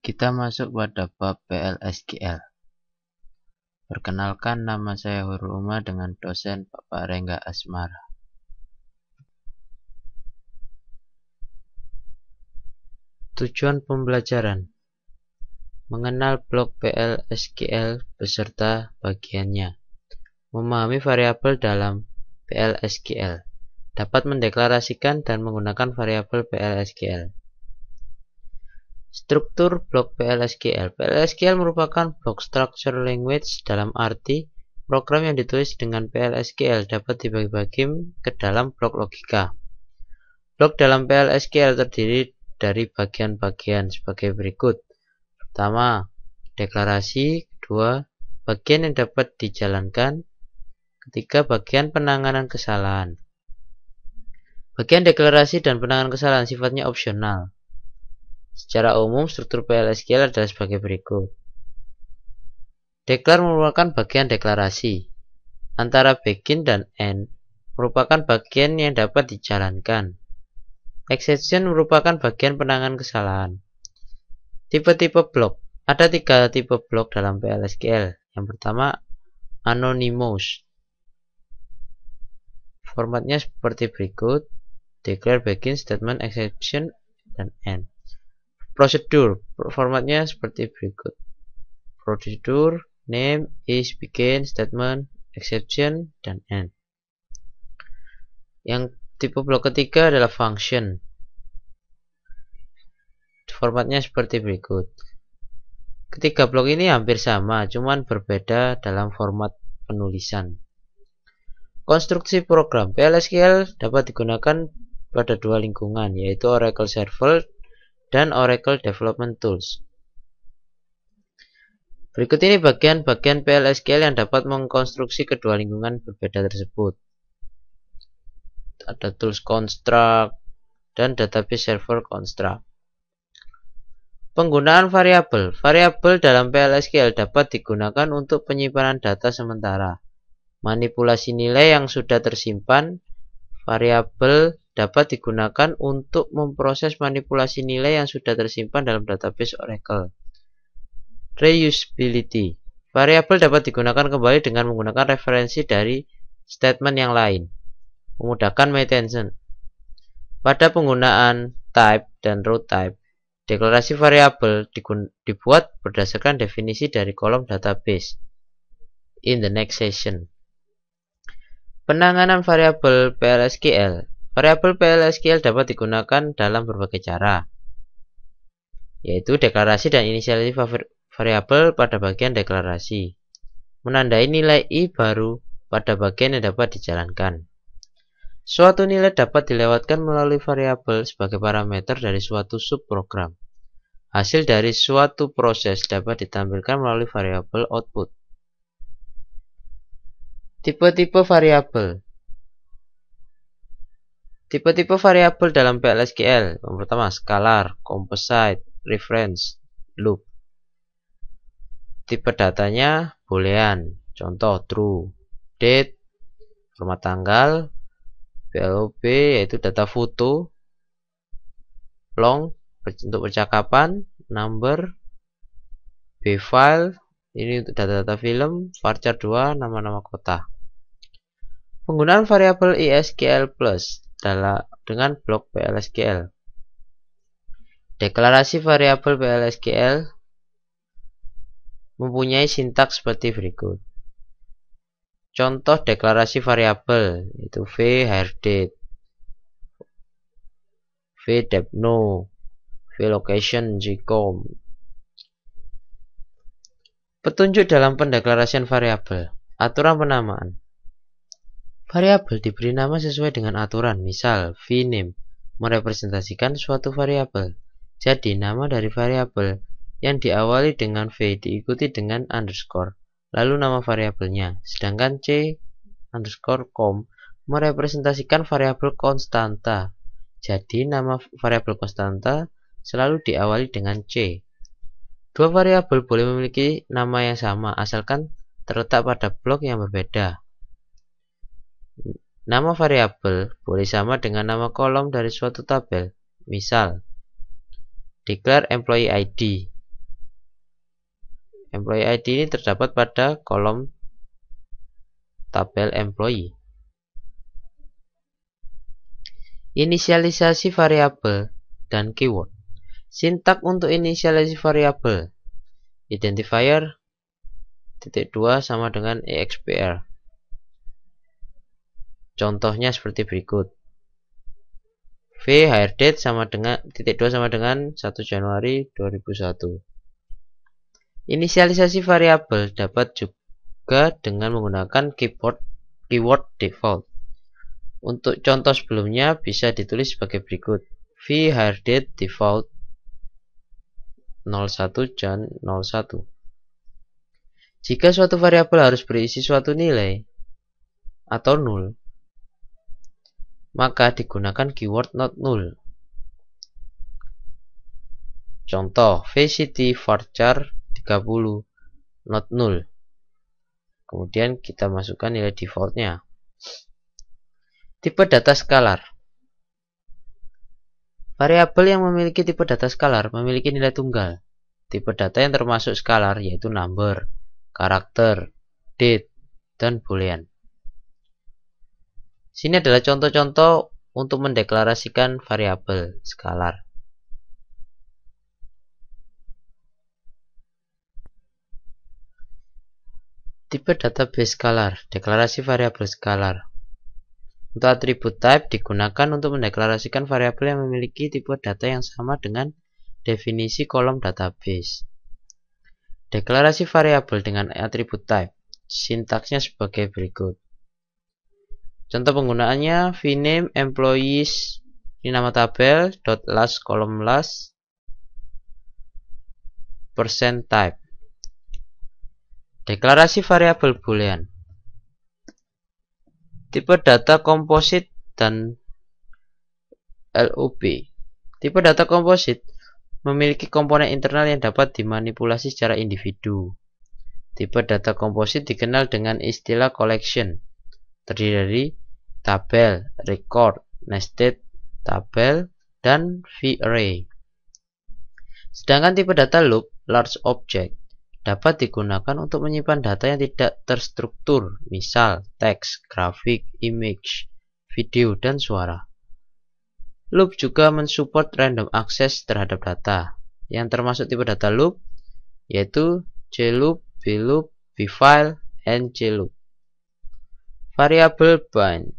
Kita masuk pada bab PLSQL. Perkenalkan, nama saya Hurul Uma dengan dosen Bapak Rengga Asmara. Tujuan pembelajaran: mengenal blok PLSQL beserta bagiannya, memahami variabel dalam PLSQL, dapat mendeklarasikan dan menggunakan variabel PLSQL. Struktur blok PLSQL. PLSQL merupakan blok structure language, dalam arti program yang ditulis dengan PLSQL dapat dibagi-bagi ke dalam blok logika. Blok dalam PLSQL terdiri dari bagian-bagian sebagai berikut. Pertama, deklarasi. Kedua, bagian yang dapat dijalankan. Ketiga, bagian penanganan kesalahan. Bagian deklarasi dan penanganan kesalahan sifatnya opsional. Secara umum, struktur PLSQL adalah sebagai berikut. Declare merupakan bagian deklarasi. Antara begin dan end merupakan bagian yang dapat dijalankan. Exception merupakan bagian penanganan kesalahan. Tipe-tipe blok. Ada 3 tipe blok dalam PLSQL. Yang pertama, anonymous. Formatnya seperti berikut: declare, begin, statement, exception, dan end. Prosedur, formatnya seperti berikut: prosedur, name, is, begin, statement, exception, dan end. Yang tipe blok ketiga adalah function. Formatnya seperti berikut. Ketiga blok ini hampir sama, cuman berbeda dalam format penulisan. Konstruksi program PLSQL dapat digunakan pada 2 lingkungan, yaitu Oracle Server dan Oracle Development Tools. Berikut ini bagian-bagian PLSQL yang dapat mengkonstruksi kedua lingkungan berbeda tersebut. Ada tools construct dan database server construct. Penggunaan variabel. Variabel dalam PLSQL dapat digunakan untuk penyimpanan data sementara. Manipulasi nilai yang sudah tersimpan. Variabel dapat digunakan untuk memproses manipulasi nilai yang sudah tersimpan dalam database Oracle. Reusability. Variabel dapat digunakan kembali dengan menggunakan referensi dari statement yang lain. Memudahkan maintenance. Pada penggunaan type dan row type, deklarasi variabel dibuat berdasarkan definisi dari kolom database. In the next session. Penanganan variabel PLSQL. Variabel PLSQL dapat digunakan dalam berbagai cara, yaitu deklarasi dan inisialisasi variabel pada bagian deklarasi, menandai nilai i baru pada bagian yang dapat dijalankan. Suatu nilai dapat dilewatkan melalui variabel sebagai parameter dari suatu subprogram. Hasil dari suatu proses dapat ditampilkan melalui variabel output. Tipe-tipe variabel. Tipe-tipe variabel dalam PLSQL. Yang pertama, scalar, composite, reference, loop. Tipe datanya boolean, contoh true, date, format tanggal, PLOB yaitu data foto, long untuk percakapan, number, bfile ini untuk data-data film, varchar 2 nama-nama kota. Penggunaan variabel ISQL plus dengan blok PLSQL. Deklarasi variabel PLSQL mempunyai sintaks seperti berikut. Contoh deklarasi variabel itu v hardate, v depno, v location gcom. Petunjuk dalam pendeklarasian variabel. Aturan penamaan. Variabel diberi nama sesuai dengan aturan. Misal, vname merepresentasikan suatu variabel. Jadi, nama dari variabel yang diawali dengan v diikuti dengan underscore, lalu nama variabelnya. Sedangkan c_com merepresentasikan variabel konstanta. Jadi, nama variabel konstanta selalu diawali dengan c. Dua variabel boleh memiliki nama yang sama, asalkan terletak pada blok yang berbeda. Nama variabel boleh sama dengan nama kolom dari suatu tabel. Misal, declare employee ID Employee ID ini terdapat pada kolom tabel employee. Inisialisasi variabel dan keyword. Sintak untuk inisialisasi variabel. Identifier -2 sama dengan expr. Contohnya seperti berikut. V hire date sama dengan -2 sama dengan 1 Januari 2001. Inisialisasi variabel dapat juga dengan menggunakan keyword default. Untuk contoh sebelumnya bisa ditulis sebagai berikut. V hire date default 01 Jan 01. Jika suatu variabel harus berisi suatu nilai atau null, maka digunakan keyword not null. Contoh vcity varchar 30 not null. Kemudian kita masukkan nilai defaultnya. Tipe data skalar. Variabel yang memiliki tipe data skalar memiliki nilai tunggal. Tipe data yang termasuk skalar yaitu number, karakter, date, dan boolean. Sini adalah contoh-contoh untuk mendeklarasikan variabel skalar. Tipe database skalar, deklarasi variabel skalar. Untuk atribut type digunakan untuk mendeklarasikan variabel yang memiliki tipe data yang sama dengan definisi kolom database. Deklarasi variabel dengan atribut type. Sintaksnya sebagai berikut. Contoh penggunaannya vname employees, ini nama tabel, .last kolom last, %type. Deklarasi variabel boolean. Tipe data komposit dan LOB. Tipe data komposit memiliki komponen internal yang dapat dimanipulasi secara individu. Tipe data komposit dikenal dengan istilah collection, terdiri dari tabel, record, nested, tabel, dan V-array. Sedangkan tipe data loop, large object, dapat digunakan untuk menyimpan data yang tidak terstruktur, misal teks, grafik, image, video, dan suara. Loop juga mensupport random access terhadap data, yang termasuk tipe data loop, yaitu cloop, bloop, bfile, and cloop. Variabel bind.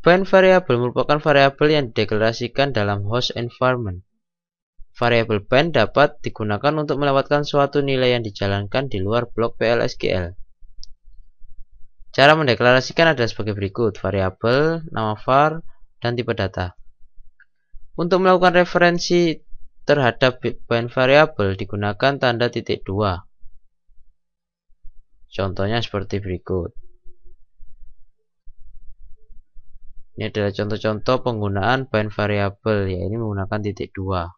Bind variabel merupakan variabel yang dideklarasikan dalam host environment. Variabel bind dapat digunakan untuk melewatkan suatu nilai yang dijalankan di luar blok PL/SQL. Cara mendeklarasikan adalah sebagai berikut: variabel, nama var, dan tipe data. Untuk melakukan referensi terhadap bind variabel digunakan tanda .2. Contohnya seperti berikut. Ini adalah contoh-contoh penggunaan bind variabel, yaitu menggunakan .2.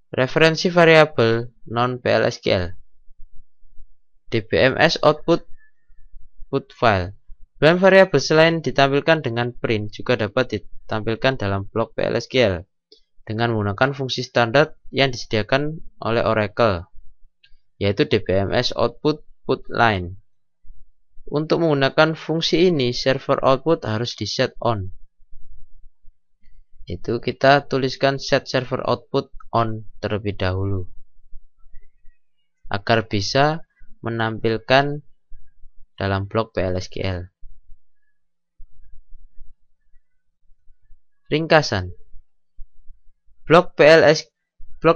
Referensi variabel non-PL/SQL. DBMS output file. Bind variabel selain ditampilkan dengan print juga dapat ditampilkan dalam blok PL/SQL dengan menggunakan fungsi standar yang disediakan oleh Oracle, yaitu DBMS output line. Untuk menggunakan fungsi ini, server output harus di set on. Itu kita tuliskan set server output on terlebih dahulu agar bisa menampilkan dalam blok PL/SQL. Ringkasan. Blok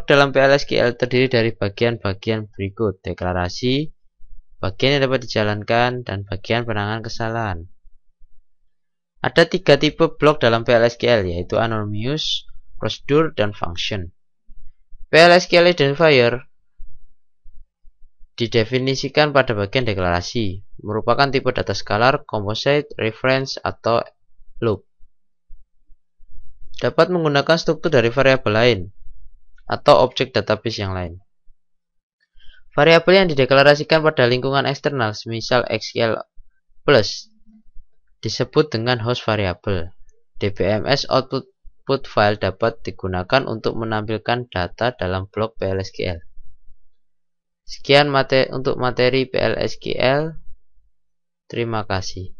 dalam PL/SQL terdiri dari bagian-bagian berikut: deklarasi, bagian yang dapat dijalankan, dan bagian penanganan kesalahan. Ada 3 tipe blok dalam PL/SQL, yaitu anonymous, prosedur, dan function. PL/SQL identifier didefinisikan pada bagian deklarasi, merupakan tipe data skalar, composite, reference, atau loop. Dapat menggunakan struktur dari variabel lain atau objek database yang lain. Variabel yang dideklarasikan pada lingkungan eksternal, semisal SQL plus, disebut dengan host variable. DBMS output output file dapat digunakan untuk menampilkan data dalam blok PLSQL. Sekian untuk materi PLSQL. Terima kasih.